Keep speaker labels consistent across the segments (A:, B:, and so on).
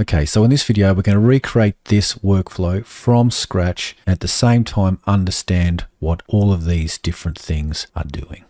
A: Okay, so in this video, we're going to recreate this workflow from scratch and at the same time understand what all of these different things are doing.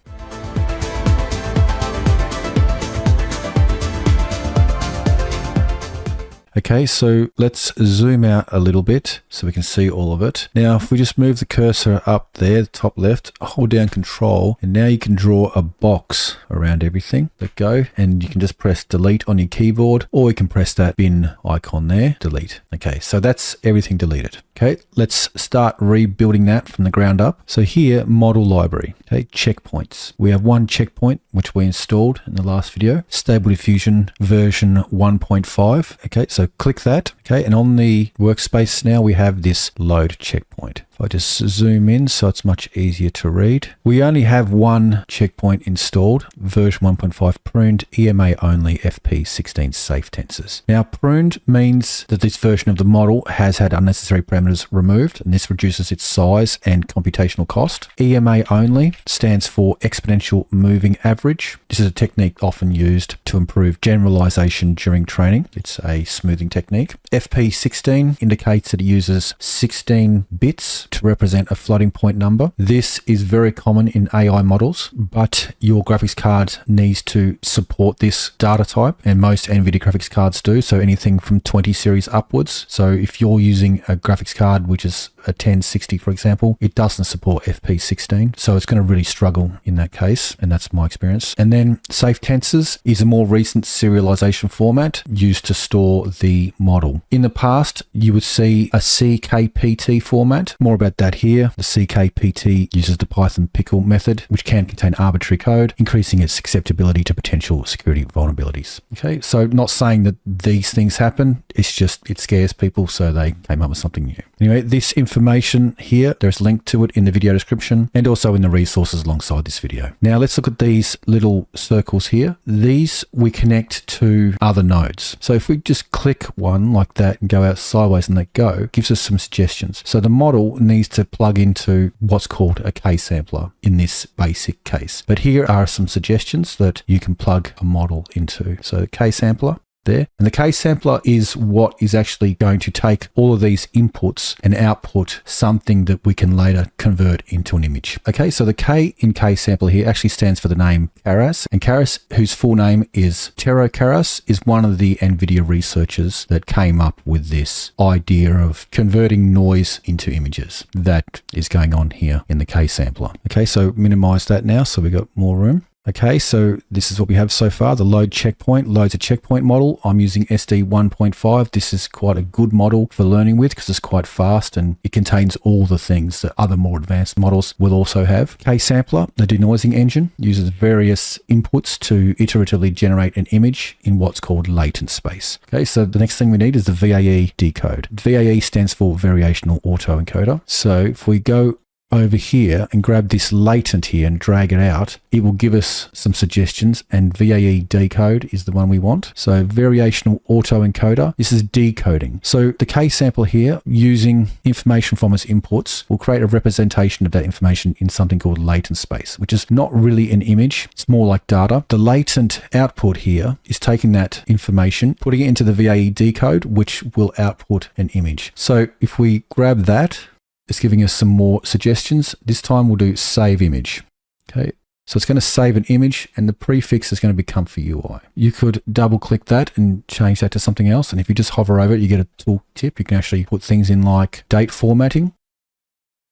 A: Okay, so let's zoom out a little bit so we can see all of it. Now, if we just move the cursor up there, the top left, hold down Control, and now you can draw a box around everything. Let go, and you can just press Delete on your keyboard, or you can press that bin icon there, Delete. Okay, so that's everything deleted. Okay, let's start rebuilding that from the ground up. So here, model library, okay, checkpoints. We have one checkpoint, which we installed in the last video, Stable Diffusion version 1.5. Okay, so click that, okay, and on the workspace now we have this load checkpoint. If I just zoom in so it's much easier to read. We only have one checkpoint installed, version 1.5 pruned, EMA only, FP16 safetensors. Now pruned means that this version of the model has had unnecessary parameters removed, and this reduces its size and computational cost. EMA only stands for Exponential Moving Average. This is a technique often used to improve generalization during training. It's a smoothing technique. FP16 indicates that it uses 16 bits to represent a floating point number. This is very common in AI models, but your graphics card needs to support this data type, and most NVIDIA graphics cards do, so anything from 20 series upwards. So if you're using a graphics card which is a 1060, for example, it doesn't support FP16, so it's going to really struggle in that case, and that's my experience. And then safetensors is a more recent serialization format used to store the model. In the past, you would see a ckpt format. More about that here. The ckpt uses the Python pickle method, which can contain arbitrary code, increasing its susceptibility to potential security vulnerabilities. Okay, so not saying that these things happen, it's just it scares people, so they came up with something new. Anyway, this information here, there's a link to it in the video description and also in the resources alongside this video. Now let's look at these little circles here. These we connect to other nodes. So if we just click one like that and go out sideways and let go, it gives us some suggestions. So the model needs to plug into what's called a KSampler in this basic case. But here are some suggestions that you can plug a model into. So KSampler there. And the KSampler is what is actually going to take all of these inputs and output something that we can later convert into an image. Okay, so the K in KSampler here actually stands for the name Karras, and Karras, whose full name is Tero Karras, is one of the NVIDIA researchers that came up with this idea of converting noise into images. That is going on here in the KSampler. Okay, so minimize that now so we got more room. Okay, so this is what we have so far. The load checkpoint loads a checkpoint model. I'm using SD 1.5. This is quite a good model for learning with because it's quite fast and it contains all the things that other more advanced models will also have. KSampler, the denoising engine, uses various inputs to iteratively generate an image in what's called latent space. Okay, so the next thing we need is the VAE decode. VAE stands for variational autoencoder. So if we go over here and grab this latent here and drag it out, it will give us some suggestions, and VAE decode is the one we want. So variational autoencoder, this is decoding. So the KSampler here, using information from its inputs, will create a representation of that information in something called latent space, which is not really an image, it's more like data. The latent output here is taking that information, putting it into the VAE decode, which will output an image. So if we grab that, it's giving us some more suggestions. This time we'll do save image. Okay, so it's going to save an image and the prefix is going to be comfy UI. You could double click that and change that to something else. And if you just hover over it, you get a tool tip. You can actually put things in like date formatting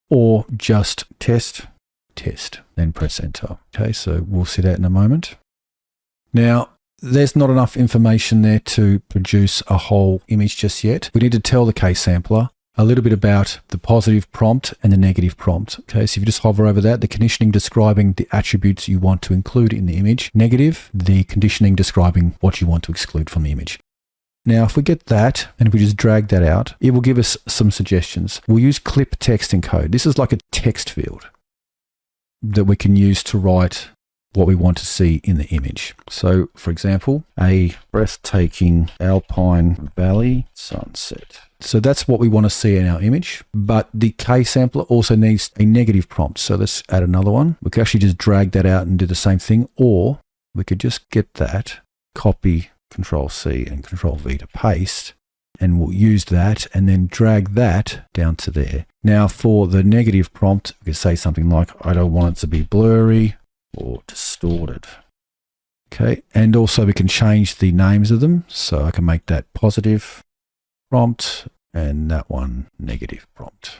A: or just test, then press enter. Okay, so we'll see that in a moment. Now, there's not enough information there to produce a whole image just yet. We need to tell the KSampler a little bit about the positive prompt and the negative prompt. Okay, so if you just hover over that, the conditioning describing the attributes you want to include in the image. Negative, the conditioning describing what you want to exclude from the image. Now, if we get that and if we just drag that out, it will give us some suggestions. We'll use clip text encode. This is like a text field that we can use to write what we want to see in the image. So, for example, a breathtaking alpine valley sunset. So that's what we want to see in our image, but the KSampler also needs a negative prompt. So let's add another one. We could actually just drag that out and do the same thing, or we could just get that, copy, Control C and Control V to paste, and we'll use that and then drag that down to there. Now for the negative prompt, we can say something like, I don't want it to be blurry or distorted. Okay, and also we can change the names of them. So I can make that positive prompt and that one negative prompt.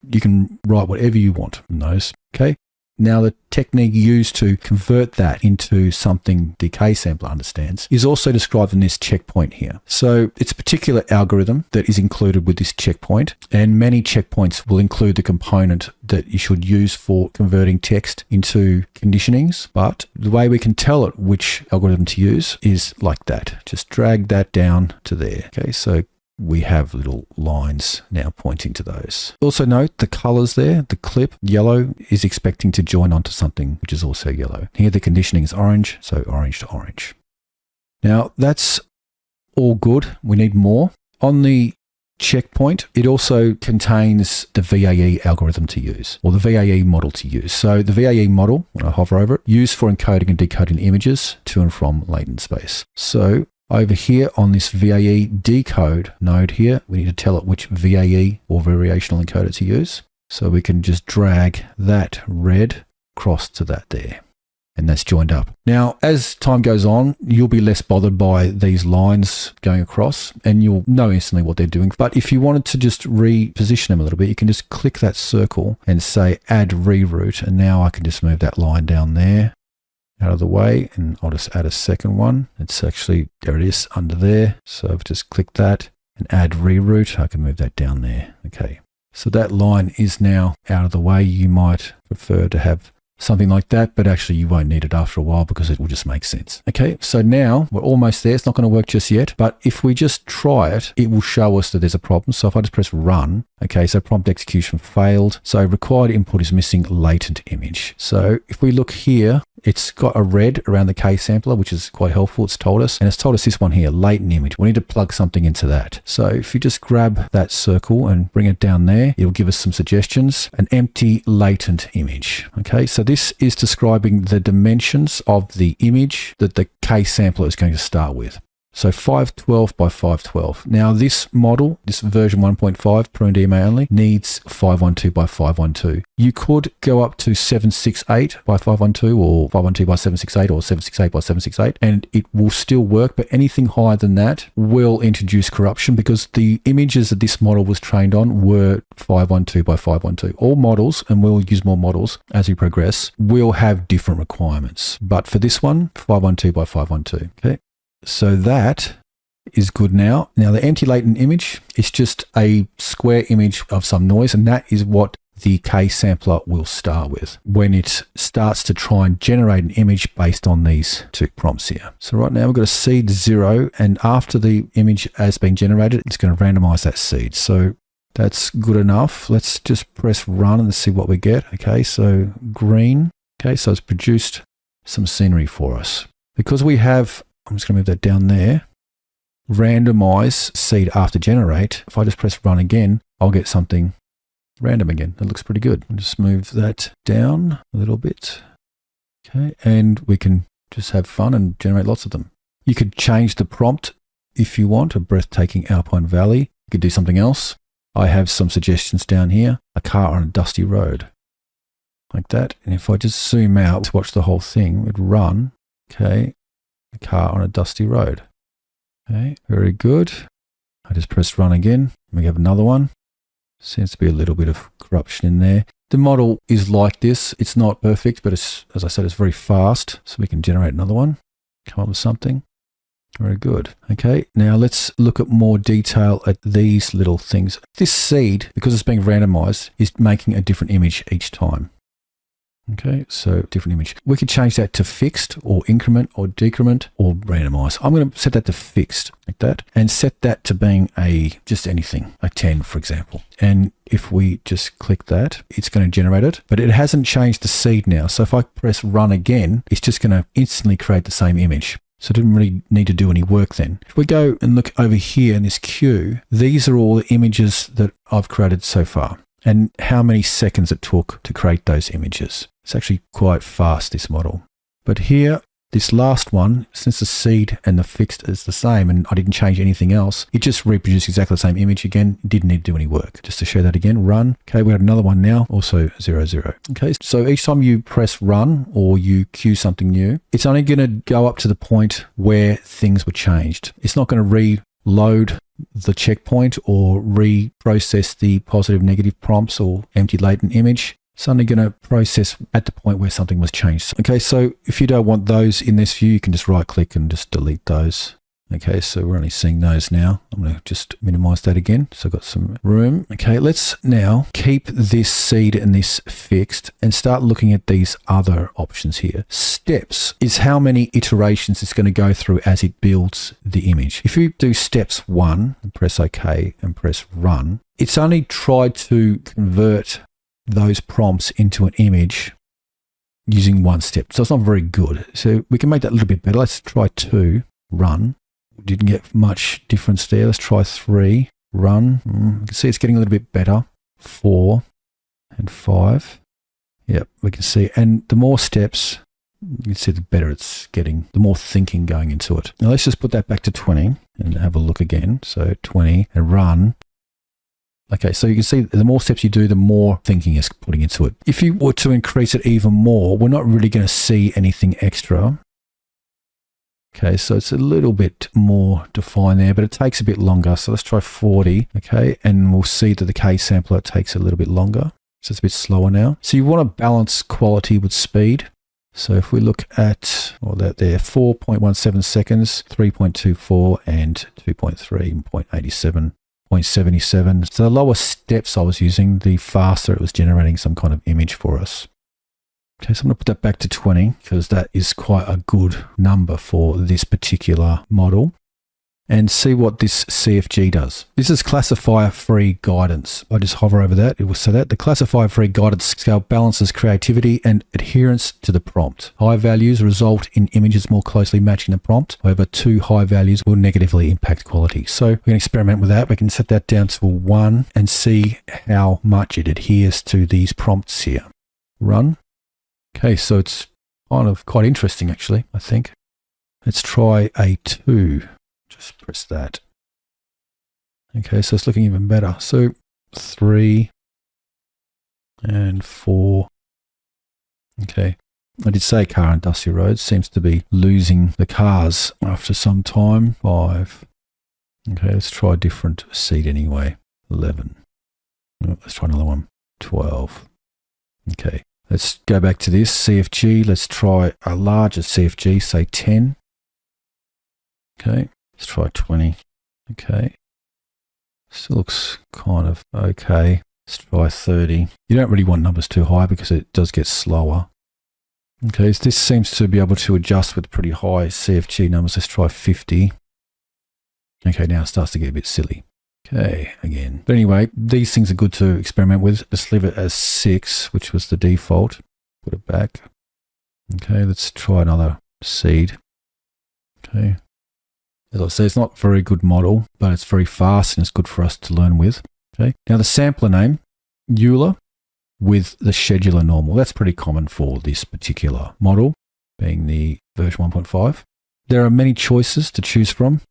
A: You can write whatever you want in those. Okay. Now the technique used to convert that into something the KSampler understands is also described in this checkpoint here. So it's a particular algorithm that is included with this checkpoint, and many checkpoints will include the component that you should use for converting text into conditionings. But the way we can tell it which algorithm to use is like that. Just drag that down to there. Okay, so we have little lines now pointing to those. Also note the colors there, the clip yellow is expecting to join onto something which is also yellow. Here the conditioning is orange, so orange to orange. Now that's all good. We need more. On the checkpoint, it also contains the VAE algorithm to use, or the VAE model to use. So the VAE model, when I hover over it, used for encoding and decoding images to and from latent space. So over here on this VAE decode node here, we need to tell it which VAE or variational encoder to use. So we can just drag that red across to that there. And that's joined up. Now, as time goes on, you'll be less bothered by these lines going across and you'll know instantly what they're doing. But if you wanted to just reposition them a little bit, you can just click that circle and say add reroute. And now I can just move that line down there out of the way, and I'll just add a second one. It's actually, there it is under there. So I've just clicked that and add reroute. I can move that down there. Okay. So that line is now out of the way. You might prefer to have something like that, but actually you won't need it after a while because it will just make sense. Okay, so now we're almost there. It's not going to work just yet, but if we just try it, it will show us that there's a problem. So if I just press run, okay, so prompt execution failed. So required input is missing latent image. So if we look here, it's got a red around the KSampler, which is quite helpful. It's told us, and it's told us this one here, latent image. We need to plug something into that. So if you just grab that circle and bring it down there, it'll give us some suggestions. An empty latent image. Okay, so this is describing the dimensions of the image that the KSampler is going to start with. So 512 by 512. Now this model, this version 1.5, Pruned emaonly, needs 512 by 512. You could go up to 768 by 512 or 512 by 768 or 768 by 768 and it will still work, but anything higher than that will introduce corruption because the images that this model was trained on were 512 by 512. All models, and we'll use more models as we progress, will have different requirements. But for this one, 512 by 512. Okay. So that is good now. Now the empty latent image is just a square image of some noise, and that is what the KSampler will start with when it starts to try and generate an image based on these two prompts here. So right now we've got a seed 0, and after the image has been generated, it's going to randomize that seed. So that's good enough. Let's just press run and see what we get. Okay, so green. Okay, so it's produced some scenery for us. Because we have, I'm just going to move that down there, randomize seed after generate. If I just press run again, I'll get something random again. That looks pretty good. I'll just move that down a little bit. Okay, and we can just have fun and generate lots of them. You could change the prompt if you want, a breathtaking alpine valley. You could do something else. I have some suggestions down here. A car on a dusty road. Like that. And if I just zoom out to watch the whole thing, it'd run. Okay. A car on a dusty road. Okay, very good. I just press run again. We have another one. Seems to be a little bit of corruption in there. The model is like this. It's not perfect, but it's, as I said, it's very fast. So we can generate another one. Come up with something. Very good. Okay, now let's look at more detail at these little things. This seed, because it's being randomized, is making a different image each time. Okay, so different image. We could change that to fixed or increment or decrement or randomize. I'm going to set that to fixed like that and set that to being just anything, a 10 for example. And if we just click that, it's going to generate it, but it hasn't changed the seed now. So if I press run again, it's just going to instantly create the same image. So it didn't really need to do any work then. If we go and look over here in this queue, these are all the images that I've created so far and how many seconds it took to create those images. It's actually quite fast, this model. But here this last one, since the seed and the fixed is the same and I didn't change anything else, it just reproduced exactly the same image again. It didn't need to do any work. Just to show that again, run. Okay, we have another one now, also 0, 0. Okay, so each time you press run or you queue something new, it's only going to go up to the point where things were changed. It's not going to reload the checkpoint or reprocess the positive negative prompts or empty latent image. It's only going to process at the point where something was changed. Okay, so if you don't want those in this view, you can just right click and just delete those. Okay, so we're only seeing those now. I'm going to just minimize that again. So I've got some room. Okay, let's now keep this seed and this fixed and start looking at these other options here. Steps is how many iterations it's going to go through as it builds the image. If you do steps 1 and press OK and press run, it's only tried to convert those prompts into an image using 1 step. So it's not very good. So we can make that a little bit better. Let's try 2, run. Didn't get much difference there. Let's try 3, run. You can see it's getting a little bit better. 4 and 5. Yep, we can see. And the more steps, you can see the better it's getting, the more thinking going into it. Now let's just put that back to 20 and have a look again. So 20 and run. Okay, so you can see the more steps you do, the more thinking is putting into it. If you were to increase it even more, we're not really going to see anything extra. Okay, so it's a little bit more defined there, but it takes a bit longer. So let's try 40, okay, and we'll see that the KSampler takes a little bit longer. So it's a bit slower now. So you want to balance quality with speed. So if we look at, well, that there, 4.17 seconds, 3.24, and 2.3, 0.87. 0.77. So the lower steps I was using, the faster it was generating some kind of image for us. Okay, so I'm going to put that back to 20 because that is quite a good number for this particular model. And see what this CFG does. This is classifier free guidance. I just hover over that. It will say that the classifier free guidance scale balances creativity and adherence to the prompt. High values result in images more closely matching the prompt. However, too high values will negatively impact quality. So we can experiment with that. We can set that down to 1 and see how much it adheres to these prompts here. Run. Okay, so it's kind of quite interesting actually, I think. Let's try a 2. Just press that. Okay, so it's looking even better. So 3 and 4. Okay, I did say car and dusty roads seems to be losing the cars after some time. 5. Okay, let's try a different seed anyway. 11. Oh, let's try another one. 12. Okay, let's go back to this CFG. Let's try a larger CFG, say 10. Okay. Let's try 20. Okay. Still looks kind of okay. Let's try 30. You don't really want numbers too high because it does get slower. Okay, so this seems to be able to adjust with pretty high CFG numbers. Let's try 50. Okay, now it starts to get a bit silly. Okay, again. But anyway, these things are good to experiment with. Let's leave it as 6, which was the default. Put it back. Okay, let's try another seed. Okay. As I say, it's not a very good model, but it's very fast and it's good for us to learn with. Okay. Now the sampler name, Euler with the scheduler normal. That's pretty common for this particular model, being the version 1.5. There are many choices to choose from.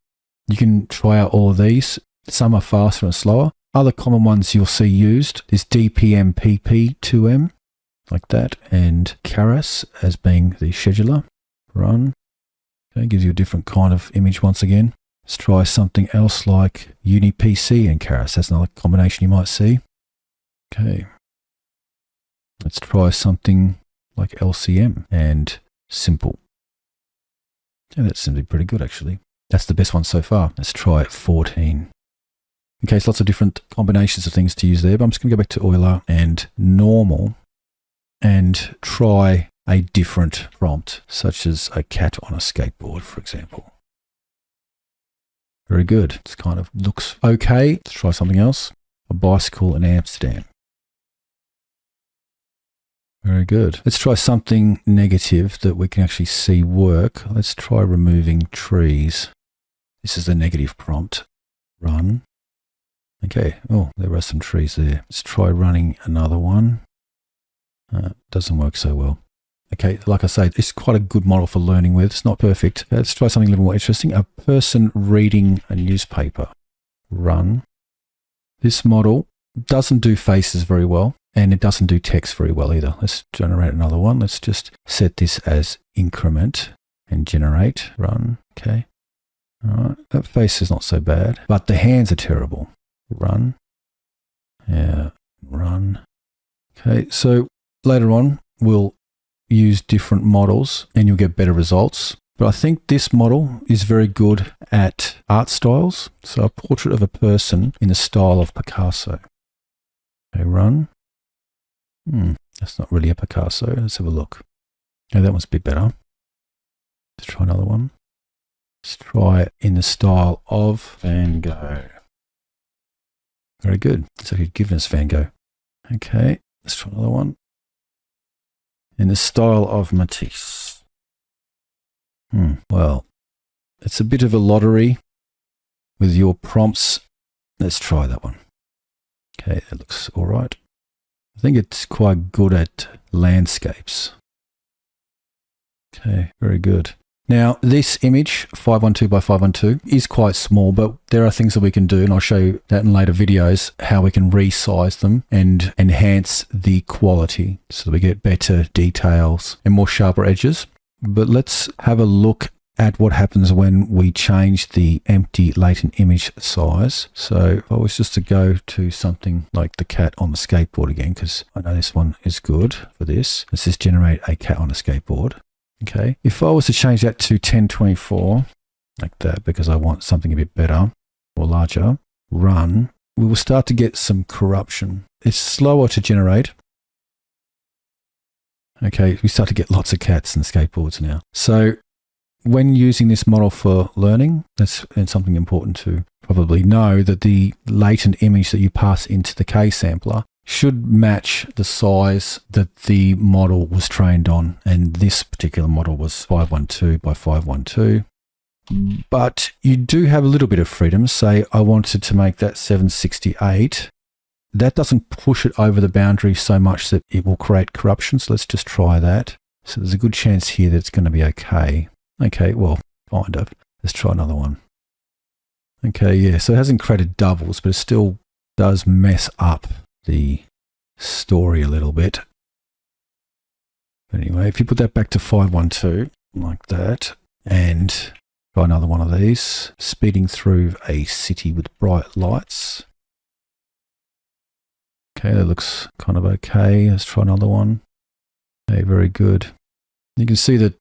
A: You can try out all of these. Some are faster and slower. Other common ones you'll see used is DPMPP2M, like that, and Keras as being the scheduler. Run. Okay, gives you a different kind of image once again. Let's try something else like UniPC and Keras. That's another combination you might see. Okay. Let's try something like LCM and Simple. Yeah, that seems to be pretty good actually. That's the best one so far. Let's try 14. Okay, so lots of different combinations of things to use there, but I'm just going to go back to Euler and normal and try a different prompt, such as a cat on a skateboard, for example. Very good. This kind of looks okay. Let's try something else. A bicycle in Amsterdam. Very good. Let's try something negative that we can actually see work. Let's try removing trees. This is the negative prompt. Run. Okay. Oh, there are some trees there. Let's try running another one. Doesn't work so well. Okay, like I say, it's quite a good model for learning with. It's not perfect. Let's try something a little more interesting. A person reading a newspaper. Run. This model doesn't do faces very well, and it doesn't do text very well either. Let's generate another one. Let's just set this as increment and generate. Run. Okay. All right. That face is not so bad, but the hands are terrible. Run. Yeah. Run. Okay. So later on, we'll use different models and you'll get better results. But I think this model is very good at art styles. So a portrait of a person in the style of Picasso. Okay, run. That's not really a Picasso. Let's have a look. Oh, that one's a bit better. Let's try another one. Let's try it in the style of Van Gogh. Very good. It's actually given us Van Gogh. Okay, let's try another one. In the style of Matisse. Well, it's a bit of a lottery with your prompts. Let's try that one. Okay, that looks all right. I think it's quite good at landscapes. Okay, very good. Now, this image, 512 by 512, is quite small, but there are things that we can do, and I'll show you that in later videos, how we can resize them and enhance the quality so that we get better details and more sharper edges. But let's have a look at what happens when we change the empty latent image size. So if I was just to go to something like the cat on the skateboard again, because I know this one is good for this. Let's just generate a cat on a skateboard. Okay, if I was to change that to 1024, like that, because I want something a bit better or larger, run, we will start to get some corruption. It's slower to generate. Okay, we start to get lots of cats and skateboards now. So when using this model for learning, that's something important to probably know, that the latent image that you pass into the KSampler should match the size that the model was trained on. And this particular model was 512 by 512. But you do have a little bit of freedom. Say I wanted to make that 768. That doesn't push it over the boundary so much that it will create corruption. So let's just try that. So there's a good chance here that it's going to be okay. Okay, well, kind of. Let's try another one. Okay, yeah, so it hasn't created doubles, but it still does mess up the story a little bit. Anyway, if you put that back to 512, like that, and try another one of these, speeding through a city with bright lights. Okay, that looks kind of okay. Let's try another one. Okay, very good. You can see that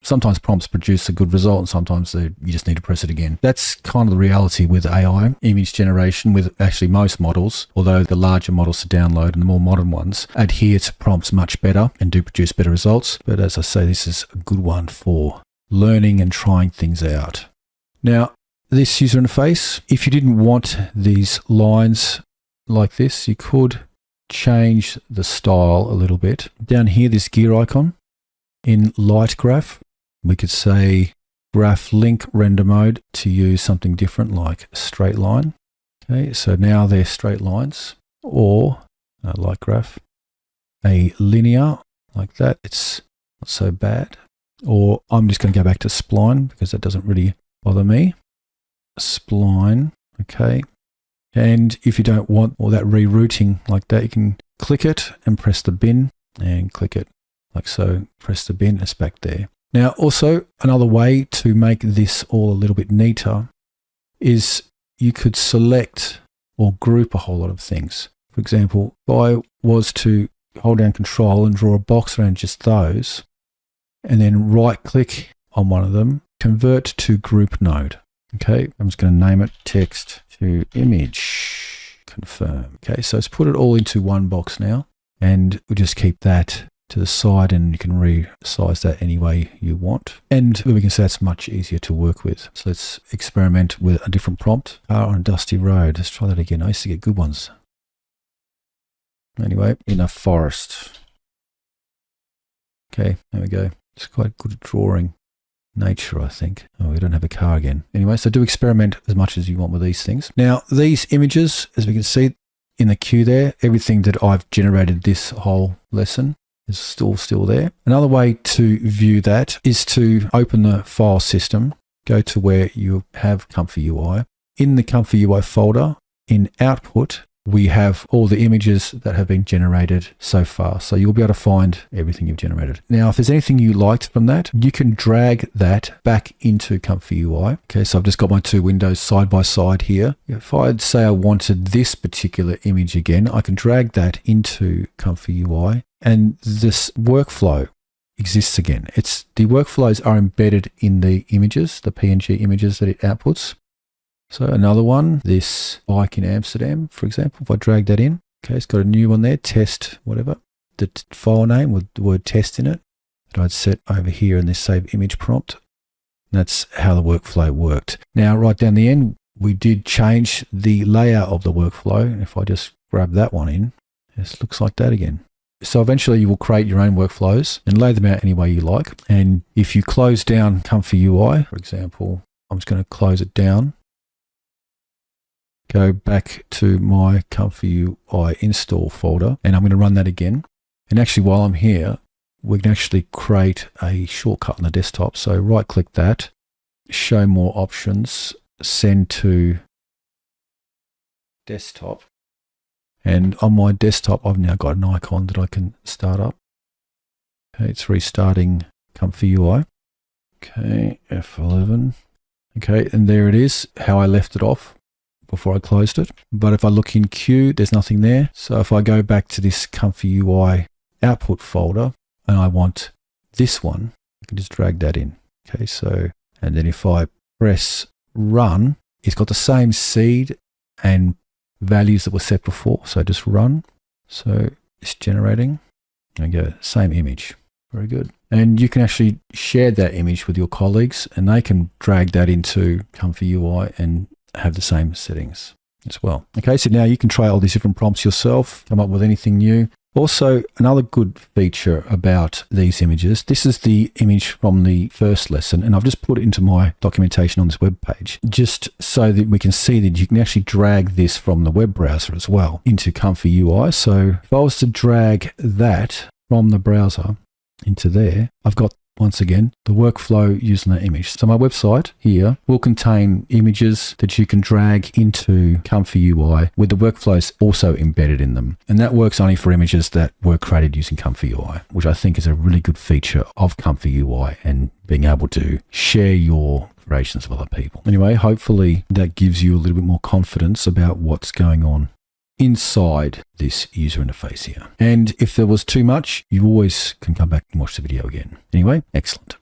A: sometimes prompts produce a good result and sometimes you just need to press it again. That's kind of the reality with AI image generation, with actually most models, although the larger models to download and the more modern ones adhere to prompts much better and do produce better results. But as I say, this is a good one for learning and trying things out. Now, this user interface, if you didn't want these lines like this, you could change the style a little bit. Down here, this gear icon in light graph, we could say graph link render mode to use something different like straight line. Okay, so now they're straight lines, or light graph, a linear like that. It's not so bad. Or I'm just going to go back to spline because that doesn't really bother me. Spline, okay. And if you don't want all that rerouting like that, you can click it and press the bin and click it like so. Press the bin, it's back there. Now, also another way to make this all a little bit neater is you could select or group a whole lot of things. For example, if I was to hold down Control and draw a box around just those, and then right click on one of them, convert to group node. Okay, I'm just going to name it text to image, confirm. Okay, so let's put it all into one box now, and we'll just keep that to the side and you can resize that any way you want. And we can say that's much easier to work with. So let's experiment with a different prompt. Car on a dusty road. Let's try that again. I used to get good ones. Anyway, in a forest. Okay, there we go. It's quite good at drawing nature, I think. Oh, we don't have a car again. Anyway, so do experiment as much as you want with these things. Now, these images, as we can see in the queue there, everything that I've generated this whole lesson is still there. Another way to view that is to open the file system, go to where you have Comfy UI. In the Comfy UI folder, in output, we have all the images that have been generated so far. So you'll be able to find everything you've generated. Now, if there's anything you liked from that, you can drag that back into Comfy UI. Okay, so I've just got my two windows side by side here. If I'd say I wanted this particular image again, I can drag that into Comfy UI, and this workflow exists again. The workflows are embedded in the images, the PNG images that it outputs. So another one, this bike in Amsterdam, for example, if I drag that in, okay, it's got a new one there, test, whatever, the file name with the word test in it, that I'd set over here in this save image prompt. That's how the workflow worked. Now, right down the end, we did change the layout of the workflow. If I just grab that one in, it looks like that again. So eventually you will create your own workflows and lay them out any way you like. And if you close down Comfy UI, for example, I'm just going to close it down. Go back to my Comfy UI install folder, and I'm going to run that again. And actually, while I'm here, we can actually create a shortcut on the desktop. So right click that, show more options, send to desktop. And on my desktop, I've now got an icon that I can start up. Okay, it's restarting Comfy UI. Okay, F11. Okay, and there it is, how I left it off before I closed it. But if I look in Q, there's nothing there. So if I go back to this Comfy UI output folder and I want this one, I can just drag that in. Okay, so, and then if I press run, it's got the same seed and values that were set before. So just run. So it's generating. There you go, same image. Very good. And you can actually share that image with your colleagues and they can drag that into Comfy UI and have the same settings as well. Okay, so now you can try all these different prompts yourself, come up with anything new. Also, another good feature about these images, this is the image from the first lesson, and I've just put it into my documentation on this web page, just so that we can see that you can actually drag this from the web browser as well into Comfy UI. So if I was to drag that from the browser into there, I've got, once again, the workflow using that image. So my website here will contain images that you can drag into Comfy UI with the workflows also embedded in them. And that works only for images that were created using Comfy UI, which I think is a really good feature of Comfy UI and being able to share your creations with other people. Anyway, hopefully that gives you a little bit more confidence about what's going on inside this user interface here. And if there was too much, you always can come back and watch the video again. Anyway, excellent.